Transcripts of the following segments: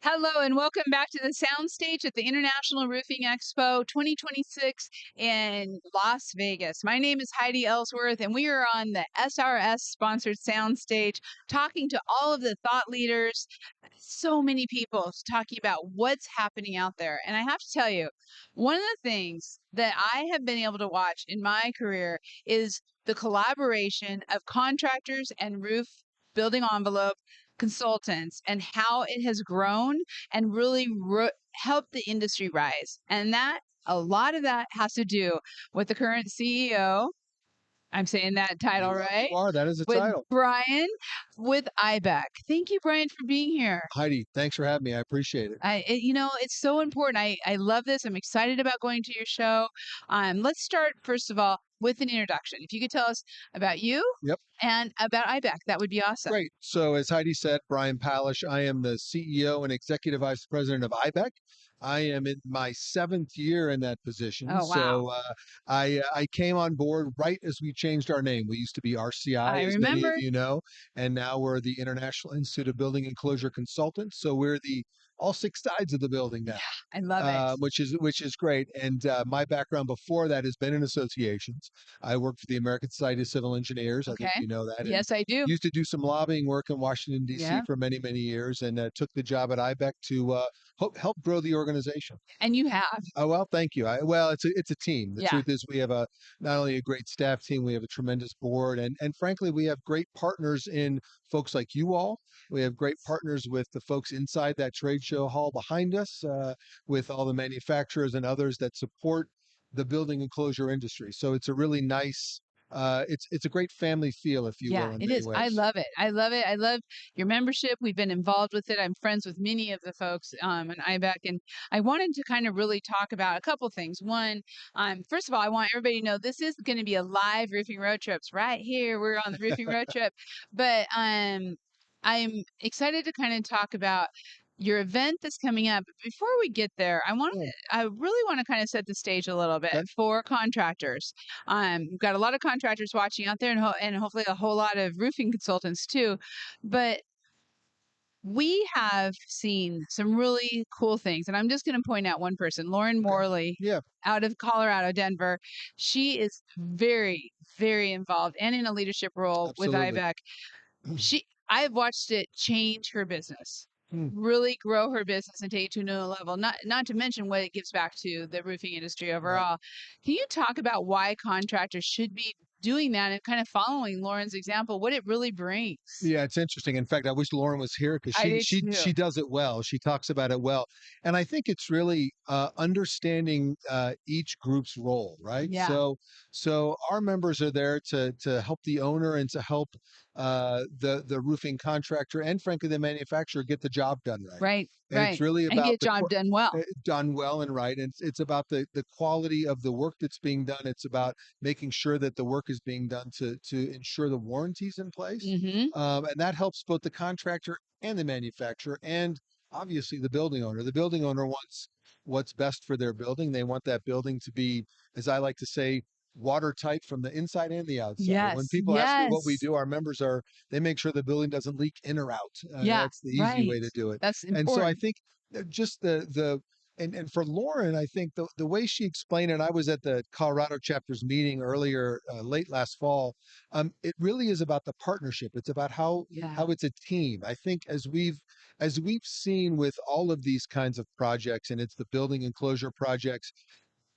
Hello and welcome back to the soundstage at the International Roofing Expo 2026 in Las Vegas. My name is Heidi Ellsworth, and we are on the SRS sponsored soundstage talking to all of the thought leaders. So many people talking about what's happening out there. And I have to tell you, one of the things that I have been able to watch in my career is the collaboration of contractors and roof building envelope consultants and how it has grown and really helped the industry rise. And that a lot of that has to do with the current CEO. I'm saying that title right. You are. That is a With title. Brian with IBEC. Thank you, Brian, for being here. Heidi, thanks for having me. I appreciate it. It's so important. I love this. I'm excited about going to your show. Let's start first of all with an introduction. If you could tell us about you Yep. and about IBEC, that would be awesome. Great. So as Heidi said, Brian Palish, I am the CEO and Executive Vice President of IBEC. I am in my 7th year in that position. Oh, wow. So I came on board right as we changed our name. We used to be RCI, as many of you know, and now we're the International Institute of Building Enclosure Consultants. So we're the all 6 sides of the building now. I love it. Which is great. And my background before that has been in associations. I worked for the American Society of Civil Engineers. I think you know that. Yes, I do. Used to do some lobbying work in Washington, D.C. for many, many years, and took the job at IBEC to help grow the organization. And you have. Oh, well, thank you. It's a team. The truth is we have not only a great staff team, we have a tremendous board, and frankly, we have great partners in folks like you all. We have great partners with the folks inside that trade show hall behind us, with all the manufacturers and others that support the building enclosure industry. So it's a really nice, it's a great family feel, if you will. Yeah, it is. I love it. I love it. I love your membership. We've been involved with it. I'm friends with many of the folks on IBEC, and I wanted to kind of really talk about a couple things. One, first of all, I want everybody to know this is going to be a live roofing road trips right here. We're on the roofing road trip, but I'm excited to kind of talk about your event that's coming up. Before we get there, I really want to kind of set the stage a little bit for contractors. We've got a lot of contractors watching out there, and hopefully a whole lot of roofing consultants too. But we have seen some really cool things, and I'm just going to point out one person, Lauren Morley, out of Colorado, Denver. She is very, very involved and in a leadership role with IBEC. I've watched it change her business. Really grow her business and take it to a new level. Not to mention what it gives back to the roofing industry overall. Right. Can you talk about why contractors should be doing that and kind of following Lauren's example, what it really brings? Yeah, it's interesting. In fact, I wish Lauren was here because she does it well. She talks about it well. And I think it's really understanding each group's role, right? Yeah. So our members are there to help the owner and to help the roofing contractor and frankly the manufacturer get the job done right. Right. And it's really about get the job done well. Done well and right. And it's about the quality of the work that's being done. It's about making sure that the work is being done to ensure the warranty's in place. And that helps both the contractor and the manufacturer and obviously the building owner. The building owner wants what's best for their building. They want that building to be, as I like to say, watertight from the inside and the outside. Yes. When people ask me what we do, our members they make sure the building doesn't leak in or out. That's the easy way to do it. That's important. And so I think just and for Lauren, I think the way she explained it, I was at the Colorado chapter's meeting earlier, late last fall. It really is about the partnership. It's about how it's a team. I think as we've seen with all of these kinds of projects, and it's the building enclosure projects,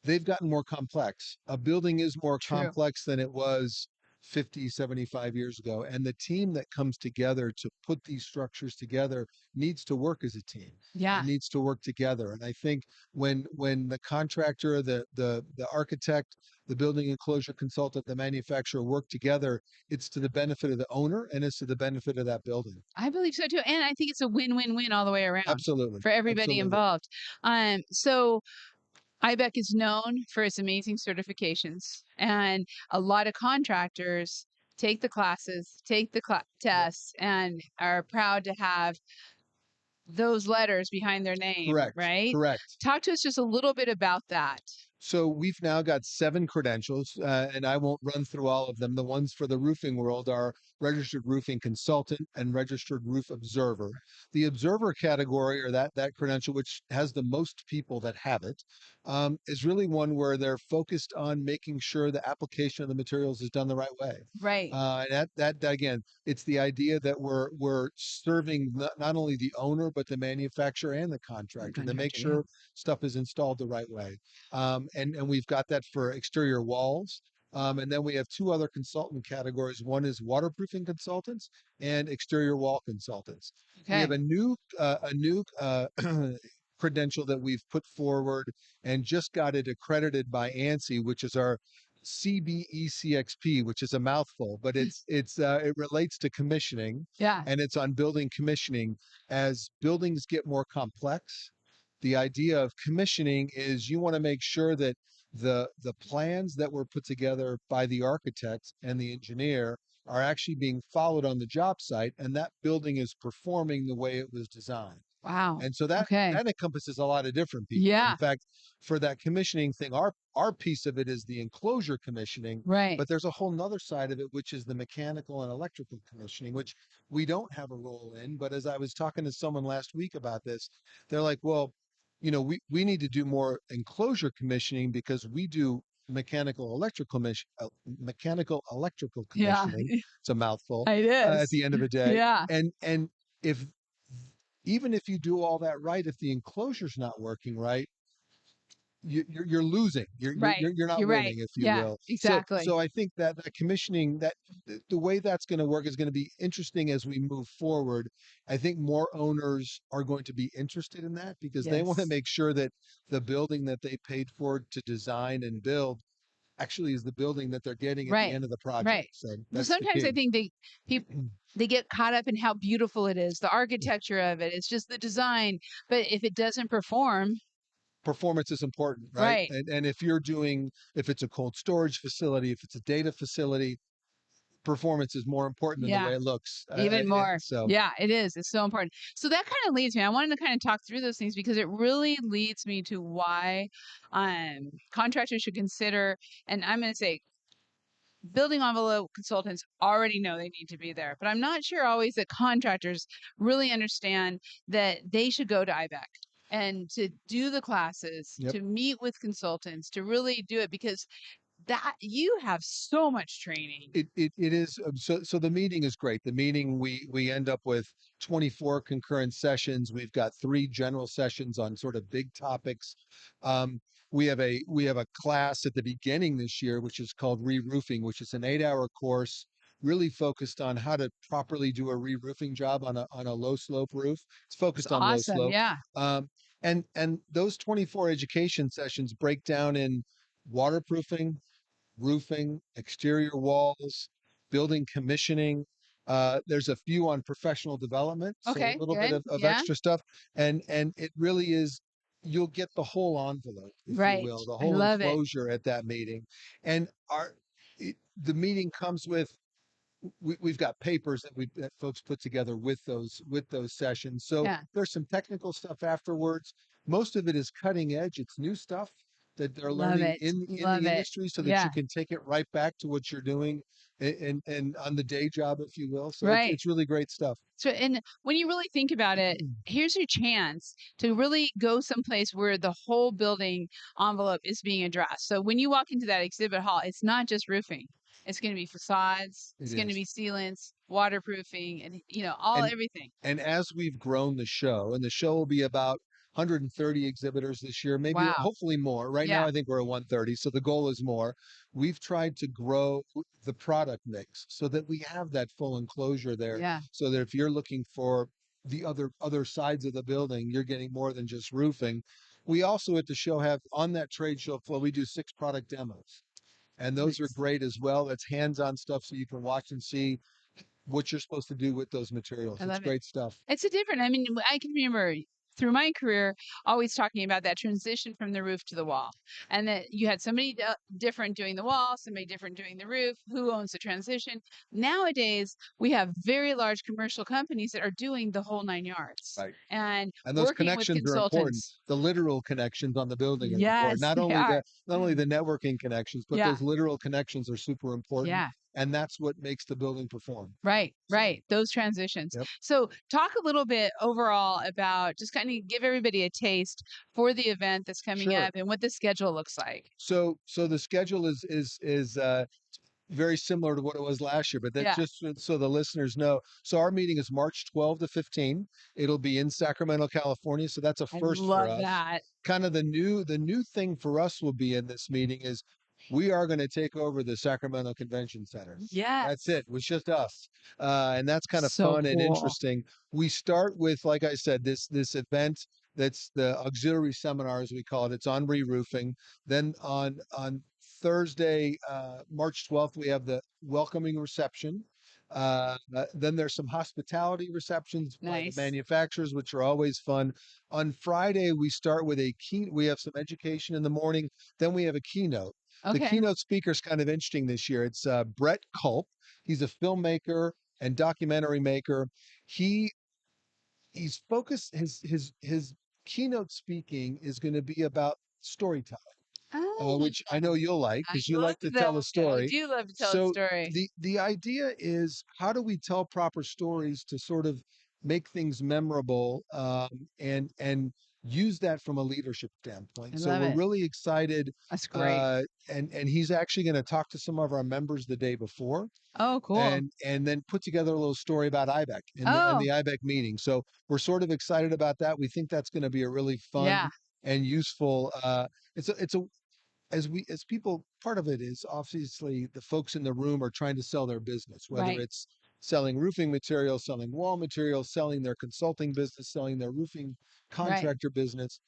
they've gotten more complex. A building is more complex than it was 50, 75 years ago. And the team that comes together to put these structures together needs to work as a team. Yeah. It needs to work together. And I think when the contractor, the architect, the building enclosure consultant, the manufacturer work together, it's to the benefit of the owner and it's to the benefit of that building. I believe so too. And I think it's a win-win-win all the way around. Absolutely. For everybody involved. So IBEC is known for its amazing certifications, and a lot of contractors take the classes, take the tests, and are proud to have those letters behind their name. Correct. Right? Correct. Talk to us just a little bit about that. So we've now got 7 credentials, and I won't run through all of them. The ones for the roofing world are registered roofing consultant and registered roof observer. The observer category, or that credential, which has the most people that have it, is really one where they're focused on making sure the application of the materials is done the right way. Right. And that again, it's the idea that we're serving not only the owner but the manufacturer and the The contractor to make contractor, yeah. sure stuff is installed the right way. And we've got that for exterior walls. And then we have 2 other consultant categories. One is waterproofing consultants and exterior wall consultants. We have Okay. a new credential that we've put forward and just got it accredited by ANSI, which is our CBECXP, which is a mouthful, but it relates to commissioning, Yeah. and it's on building commissioning. As buildings get more complex, the idea of commissioning is you want to make sure that the plans that were put together by the architect and the engineer are actually being followed on the job site, and that building is performing the way it was designed. Wow. And so that Okay. that encompasses a lot of different people. In Yeah. fact, for that commissioning thing, our piece of it is the enclosure commissioning, Right. but there's a whole nother side of it, which is the mechanical and electrical commissioning, which we don't have a role in. But as I was talking to someone last week about this, they're like, well, we need to do more enclosure commissioning because we do mechanical electrical Yeah. commissioning. It's a mouthful It at is. the end of the day. Yeah. And if even if you do all that right, if the enclosure's not working right, you're losing. Right. You're not You're right. winning, if you Yeah, will. So exactly. I think that commissioning, that the way that's going to work is going to be interesting as we move forward. I think more owners are going to be interested in that because they want to Yes. make sure that the building that they paid for to design and build actually is the building that they're getting at the Right. end of the project. Right. So Well, that's the sometimes I key. think people they get caught up in how beautiful it is, the architecture of it. It's just the design. But if it doesn't perform, Performance is important, right? right. And if it's a cold storage facility, if it's a data facility, performance is more important than the Yeah. way it looks. Even more. So Yeah, it is. It's so important. So that kind of leads me. I wanted to kind of talk through those things because it really leads me to why contractors should consider, and I'm going to say building envelope consultants already know they need to be there, but I'm not sure always that contractors really understand that they should go to IBEC and to do the classes, yep. to meet with consultants, to really do it because that you have so much training. It is so the meeting is great. The meeting we end up with 24 concurrent sessions. We've got 3 general sessions on sort of big topics. We have a class at the beginning this year which is called re-roofing, which is an 8-hour course really focused on how to properly do a re-roofing job on a low slope roof. It's It's focused on low awesome. slope. Yeah. And those 24 education sessions break down in waterproofing, roofing, exterior walls, building commissioning. There's a few on professional development, so a Okay, little bit good. of Yeah. extra stuff, and it really is. You'll get the whole envelope, if you Right. will, the I whole love it. enclosure at that meeting, and the meeting comes with we've got papers that folks put together with those sessions. So Yeah. there's some technical stuff afterwards. Most of it is cutting edge. It's new stuff that they're Love learning it. in Love the it. industry so that Yeah. you can take it right back to what you're doing and on the day job, if you will. So Right. it's really great stuff. So, and when you really think about it, here's your chance to really go someplace where the whole building envelope is being addressed. So, when you walk into that exhibit hall, it's not just roofing. It's going to be facades. It It's going to is. be sealants, waterproofing, and all And everything. and as we've grown the show, and the show will be about 130 exhibitors this year, maybe Wow. hopefully more. Right now, Yeah. I think we're at 130, so the goal is more. We've tried to grow the product mix so that we have that full enclosure there, Yeah. so that if you're looking for the other sides of the building, you're getting more than just roofing. We also at the show have on that trade show floor, we do 6 product demos. And those are Nice. great as well. That's hands-on stuff so you can watch and see what you're supposed to do with those materials. I It's love it. great stuff. It's a different. I mean, I can remember through my career always talking about that transition from the roof to the wall, and that you had somebody different doing the wall, somebody different doing the roof, who owns the transition. Nowadays, we have very large commercial companies that are doing the whole 9 yards Right. and And those working with connections are important. consultants. The literal connections on the building are important. Yes, they are. Not only the networking connections, but Yeah. those literal connections are super important. Yeah. And that's what makes the building perform. Right, So, right. Those transitions. yep. So, talk a little bit overall about just kind of give everybody a taste for the event that's coming Sure. up and what the schedule looks like. So the schedule is very similar to what it was last year, but that's Yeah, just so the listeners know. So our meeting is March 12 to 15. It'll be in Sacramento, California. So that's a I first for love us. that. Kind of the new thing for us will be in this meeting is we are going to take over the Sacramento Convention Center. That's Yes. it. It was just us, and that's kind of So fun and cool. interesting. We start with, like I said, this event that's the auxiliary seminar, as we call it. It's on re-roofing. Then on Thursday, March 12th, we have the welcoming reception. Then there's some hospitality receptions by the Nice. manufacturers, which are always fun. On Friday, we start with we have some education in the morning. Then we have a keynote. The Okay. keynote speaker is kind of interesting this year. It's Brett Culp. He's a filmmaker and documentary maker. He he's focused his keynote speaking is going to be about storytelling, Oh, which I know you'll like I because you love like to that. tell a I story. do love to tell a So story. the idea is, how do we tell proper stories to sort of make things memorable, and use that from a leadership I standpoint. So love we're it. really excited, That's great. uh, and he's actually going to talk to some of our members the day before, Oh, cool. and then put together a little story about IBEC and the Oh, IBEC meeting. So we're sort of excited about that. We think that's going to be a really fun yeah. and useful. It's a as people, part of it is obviously the folks in the room are trying to sell their business, whether Right, it's selling roofing materials, selling wall materials, selling their consulting business, selling their roofing right. contractor business.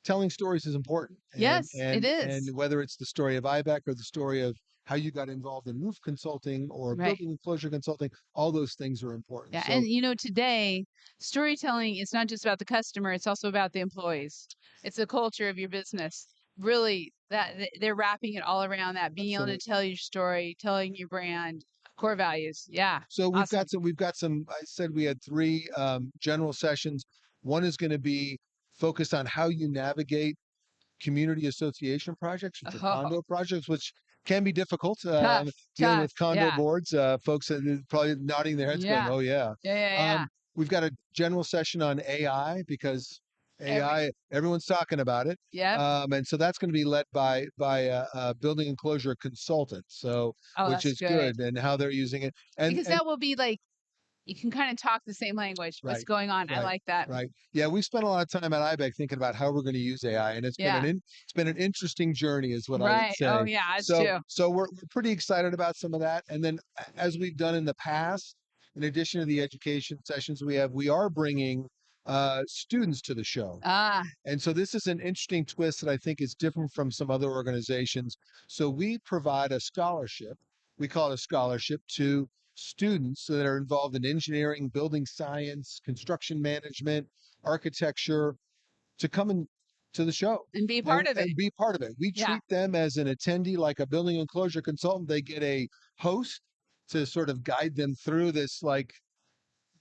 Telling stories is important, and Yes, it and and is. whether it's the story of IBEC or the story of how you got involved in roof consulting or Right. building enclosure consulting, all those things are important. Yeah, So and today, storytelling is not just about the customer, it's also about the employees. It's the culture of your business. Really, they're wrapping it all around that, being able to absolutely. tell your story, telling your brand, core values. Yeah, So awesome. we've got some, I said we had three general sessions. One is going to be focused on how you navigate community association projects, which are Oh, condo projects, which can be difficult. tough, Dealing tough. with condo Yeah, boards, folks are probably nodding their heads, going, yeah, "Oh yeah." yeah, yeah, yeah. We've got a general session on AI because Every, everyone's talking about it, yep. and so that's going to be led by a building enclosure consultant. So Oh, which that's is good good, and how they're using it, and because that will be like you can kind of talk the same language. What's right. going on? I Right. like that. Right. Yeah, we spent a lot of time at IBEC thinking about how we're going to use AI, and Yeah, it's been an interesting journey, is what I would right. Oh, say. yeah, us So too. we're pretty excited about some of that, and then as we've done in the past, in addition to the education sessions we are bringing students to the show. Ah, And so this is an interesting twist that I think is different from some other organizations. So we provide a scholarship. We call it a scholarship to students that are involved in engineering, building science, construction management, architecture, to come in to the show and be part of it. and be part of it. We Yeah, treat them as an attendee, like a building enclosure consultant. They get a host to sort of guide them through this, like,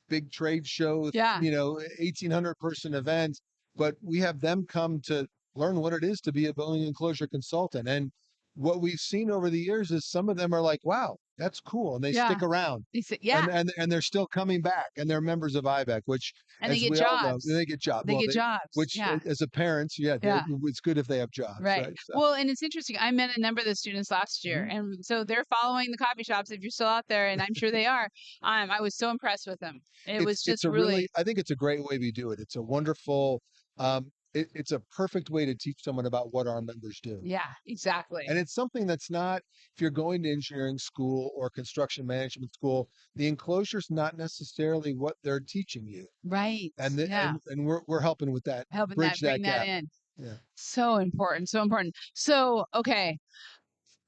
big trade show, yeah, 1,800 person event, but we have them come to learn what it is to be a building enclosure consultant. And what we've seen over the years is some of them are like, wow, that's cool. And they yeah. stick around, They say, and, yeah, and they're still coming back, and they're members of IBEC, which, and they as get we all know, jobs. they get jobs. They Well, get jobs. which Yeah, as a parents, yeah, yeah. it's good if they have jobs, Right. right? So, Well, and it's interesting. I met a number of the students last year, mhm. and so they're following the coffee shops. If you're still out there, and I'm sure they are, I was so impressed with them. It was It's just a really, really, I think it's a great way we do it. It's a wonderful, it's a perfect way to teach someone about what our members do. yeah, exactly. And it's something that's not, if you're going to engineering school or construction management school, the enclosure's not necessarily what they're teaching you. Right. Yeah. And we're helping with that, Helping bridge that that bring that gap. in. Yeah. So important. So important. So, okay.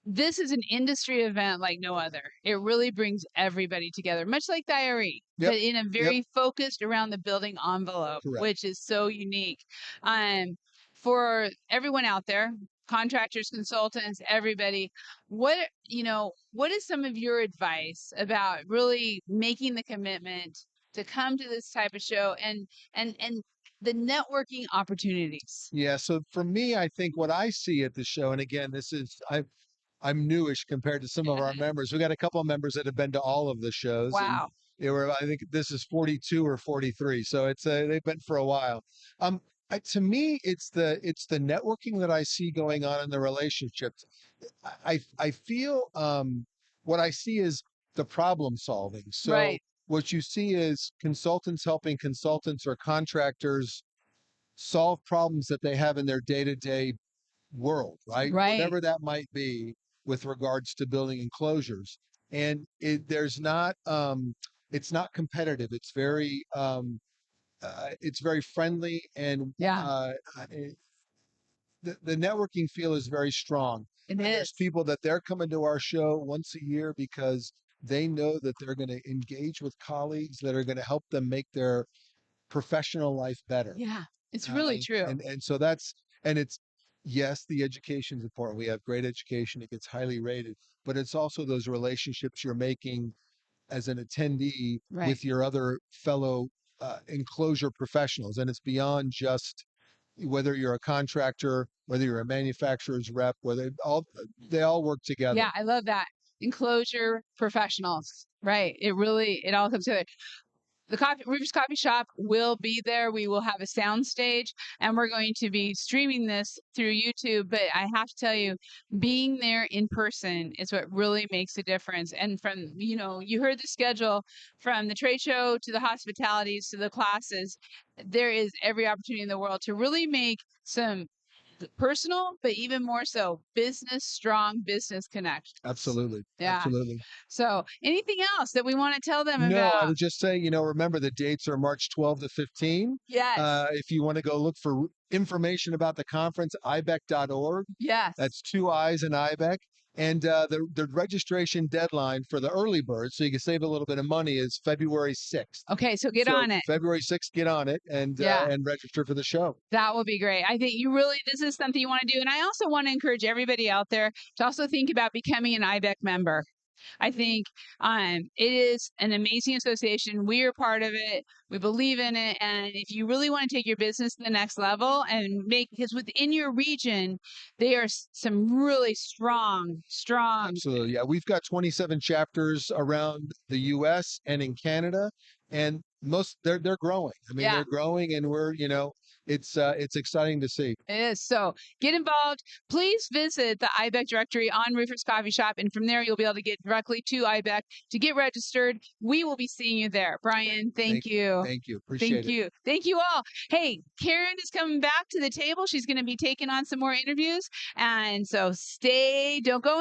this is an industry event like no other. It really brings everybody together, much like the IRE, Yep. but in a Yep. very focused around the building envelope, Correct. which is so unique. Um, for everyone out there, contractors, consultants, everybody, what is some of your advice about really making the commitment to come to this type of show and the networking opportunities? Yeah. So for me, I think what I see at the show, and again, I'm newish compared to some of our members. We got a couple of members that have been to all of the shows, and Wow. they were, I think this is 42 or 43. So they've been for a while. To me, it's the networking that I see going on in the relationships. I feel what I see is the problem solving. So Right. what you see is consultants helping consultants or contractors solve problems that they have in their day-to-day world, right? Right. Whatever that might be with regards to building enclosures. And it's not competitive. It's very friendly, and Yeah, the networking feel is very strong. it And there's is. people that they're coming to our show once a year because they know that they're going to engage with colleagues that are going to help them make their professional life better. Yeah, it's really true. And so that's and it's yes, the education's important. We have great education; it gets highly rated, but it's also those relationships you're making as an attendee Right. with your other fellow enclosure professionals, and it's beyond just whether you're a contractor, whether you're a manufacturer's rep, whether all they all work together. Yeah, I love that. Enclosure professionals. Right. It all comes together. The Roofers Coffee Shop will be there. We will have a sound stage and we're going to be streaming this through YouTube. But I have to tell you, being there in person is what really makes a difference. And you heard the schedule from the trade show to the hospitalities to the classes. There is every opportunity in the world to really make some personal, but even more so, strong business connections. Absolutely, Yeah. absolutely. So, anything else that we want to tell them No, I about? would just say, rember the dates are March 12 to 15. Yes. If you want to go look for information about the conference, IBEC.org. Yes. That's two I's in IBEC. And the registration deadline for the early bird, so you can save a little bit of money, is February 6th. Okay, so get So on it. February 6th, get on it Yeah. and register for the show. That will be great. I think this is something you want to do. And I also want to encourage everybody out there to also think about becoming an IBEC member. I think it is an amazing association. We are part of it. We believe in it. And if you really want to take your business to the next level and because within your region, there are some really strong. Absolutely. Yeah. We've got 27 chapters around the US and in Canada, and most they're growing. I mean, Yeah. they're growing, and it's exciting to see. It is. So get involved. Please visit the IBEC directory on Roofers Coffee Shop. And from there, you'll be able to get directly to IBEC to get registered. We will be seeing you there. Brian, thank you. Thank you. Thank Appreciate it. you. Thank you all. Hey, Karen is coming back to the table. She's going to be taking on some more interviews. And so don't go in.